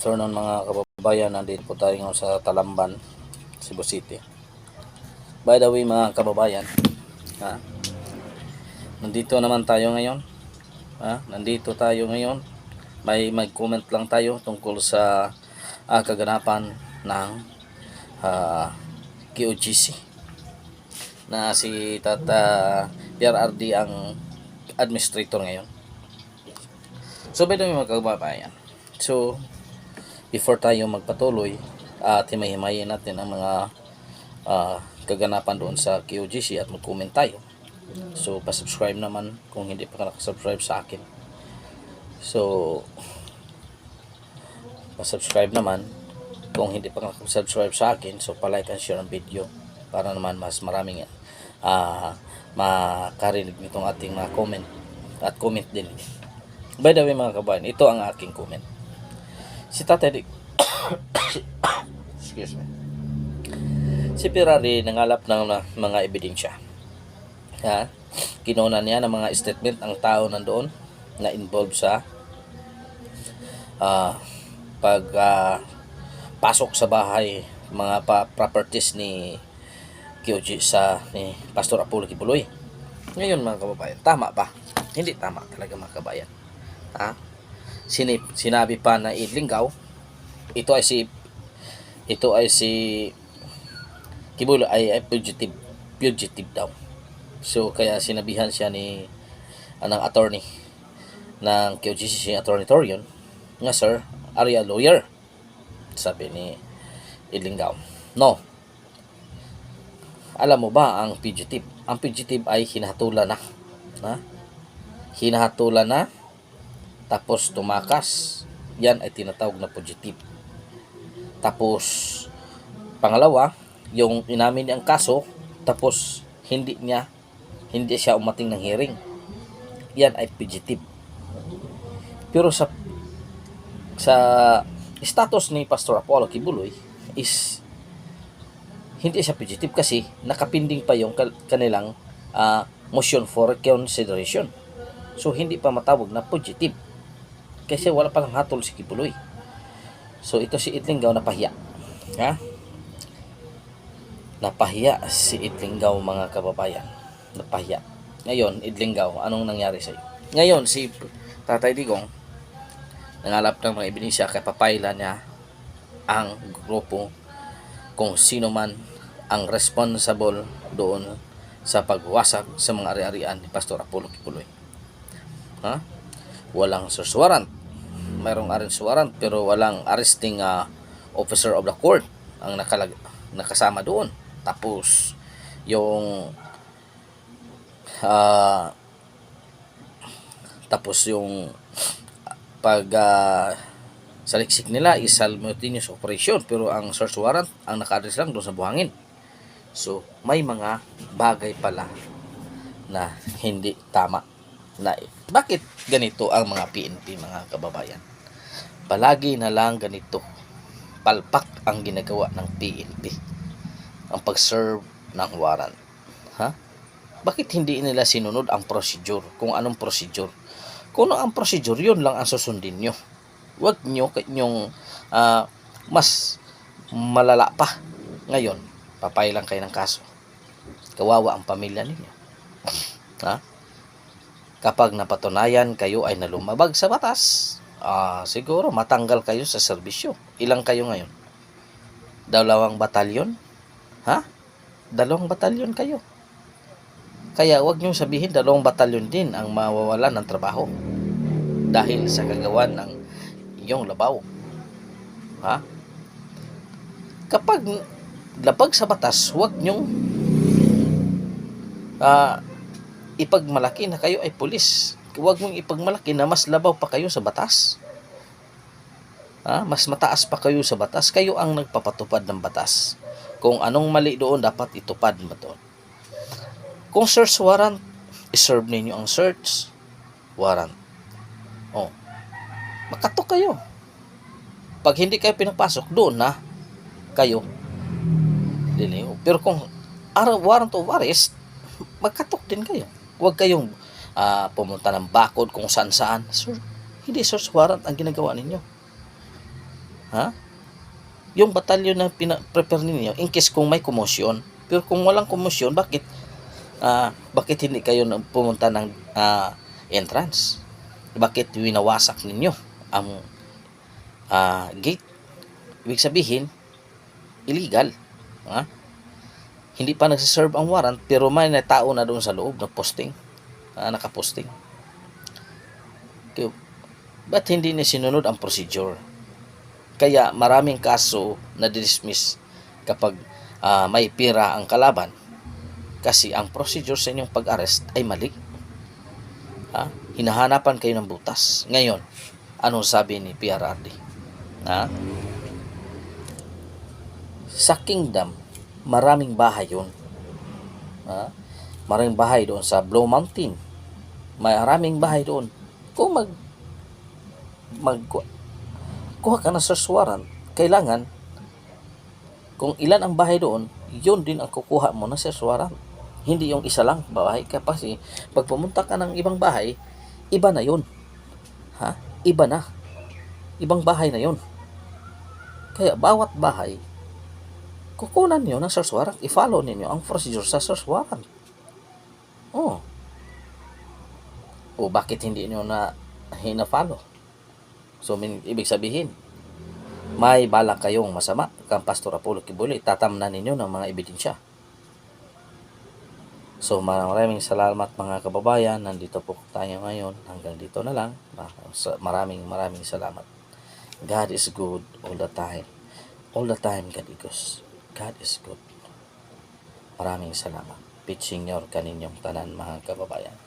Afternoon mga kababayan, nandito po tayo ngayon sa Talamban, Cebu City. By the way mga kababayan, nandito naman tayo ngayon. Nandito tayo ngayon. May mag-comment lang tayo tungkol sa kaganapan ng QGC na si Tata PRRD ang administrator ngayon. So by the way mga kababayan, so before tayo magpatuloy at himay-himayin natin ang mga kaganapan doon sa QGC at mag-comment tayo. So pa-subscribe naman kung hindi pa ka nakasubscribe sa akin. So pa-subscribe naman kung hindi pa ka nakasubscribe sa akin. So pa-like and share ang video para naman mas maraming makarinig nitong ating mga comment at comment din. By the way mga kabayan, ito ang aking comment. Si Tatay excuse me. Si PRRD nangalap ng mga ebidensya. Kinuna niya ng mga statement ang tao nandoon na involved sa pasok sa bahay, mga properties ni QG ni Pastor Apollo Kibuloy. Ngayon mga kababayan, tama ba? Hindi tama talaga mga kababayan. Sinabi pa na Idlinggaw, ito ay si Kibuloy ay fugitive daw. So kaya sinabihan siya ng attorney ng QGC, attorney Torion, nga sir, are you a lawyer? Sabi ni Idlinggaw, no. Alam mo ba ang fugitive? Ang fugitive ay hinahatulan na, tapos tumakas, yan ay tinatawag na fugitive. Tapos pangalawa, yung inamin niya ang kaso, tapos hindi siya umating ng hearing, yan ay fugitive. Pero sa status ni Pastor Apollo Kibuloy is hindi siya fugitive kasi nakapinding pa yung kanilang motion for reconsideration. So hindi pa matawag na fugitive kasi wala pang hatol si Kibuloy. So ito si Idlinggaw napahiya. Napahiya si Idlinggaw mga kababayan. Napahiya. Ngayon, Idlinggaw, anong nangyari sa iyo? Ngayon, si Tatay Digong nangalap ng mga ebidensya kay papaila niya ang grupo kung sino man ang responsible doon sa pagwasak sa mga ari-arian ni Pastor Apollo Kibuloy. Walang search warrant. Mayroong arrest warrant pero walang arresting officer of the court ang nakasama doon. Tapos yung saliksik nila is simultaneous operation pero ang search warrant ang naka-address lang doon sa buhangin. So may mga bagay pala na hindi tama. Bakit ganito ang mga PNP mga kababayan? Palagi na lang ganito, palpak ang ginagawa ng PNP, ang pag-serve ng warrant. Bakit hindi nila sinunod ang procedure? Kung anong procedure? Kung ano ang procedure, yun lang ang susundin nyo. Huwag nyo mas malala pa. Ngayon, papailang kayo ng kaso. Kawawa ang pamilya ninyo. Kapag napatunayan kayo ay nalumabag sa batas, siguro matanggal kayo sa serbisyo. Ilang kayo ngayon? 2 batalyon? 2 batalyon kayo. Kaya wag nyo sabihin 2 batalyon din ang mawawalan ng trabaho dahil sa kagawan ng inyong labaw. Kapag labag sa batas, wag nyo ipagmalaki na kayo ay pulis. Huwag mong ipagmalaki na mas labaw pa kayo sa batas. Mas mataas pa kayo sa batas. Kayo ang nagpapatupad ng batas. Kung anong mali doon, dapat itupad mo doon. Kung search warrant, iserve ninyo ang search warrant. Makatok kayo. Pag hindi kayo pinapasok, doon na kayo diliw. Pero kung warrant of arrest, magkatok din kayo. Huwag kayong pumunta ng bakod kung saan-saan. Sir, hindi search warrant ang ginagawa ninyo. Ha? Yung batalyon na prepare ninyo in case kung may komosyon. Pero kung walang komosyon, bakit hindi kayo pumunta ng entrance? Bakit winawasak ninyo ang gate? Ibig sabihin, illegal. Ha? Hindi pa nagsiserve ang warrant, pero may tao na doon sa loob na posting. Nakaposting. Ba't hindi ni sinunod ang procedure? Kaya maraming kaso na dismiss kapag may pira ang kalaban kasi ang procedure sa inyong pag-arrest ay mali. Hinahanapan kayo ng butas. Ngayon, anong sabi ni PRRD? Sa Kingdom, maraming bahay yun. Maraming bahay doon sa Blue Mountain. Maraming bahay doon. Kung kuha ka ng search warrant, kailangan kung ilan ang bahay doon, yun din ang kukuha mo na search warrant. Hindi yung isa lang bahay. Kasi pag pumunta ka ng ibang bahay, iba na yun. Iba na. Ibang bahay na yun. Kaya bawat bahay, kukunan nyo ng search warrant. I-follow ninyo ang procedure sa search warrant. O bakit hindi nyo na hina-follow? So, ibig sabihin, may balak kayong masama kang Pastor Apollo Kibuloy, tatamnan ninyo ng mga ebidensya. So, maraming salamat mga kababayan. Nandito po tayo ngayon. Hanggang dito na lang. Maraming salamat. God is good all the time. All the time, God is good. Maraming salamat. Pitching your kaninyong tanan mga kababayan.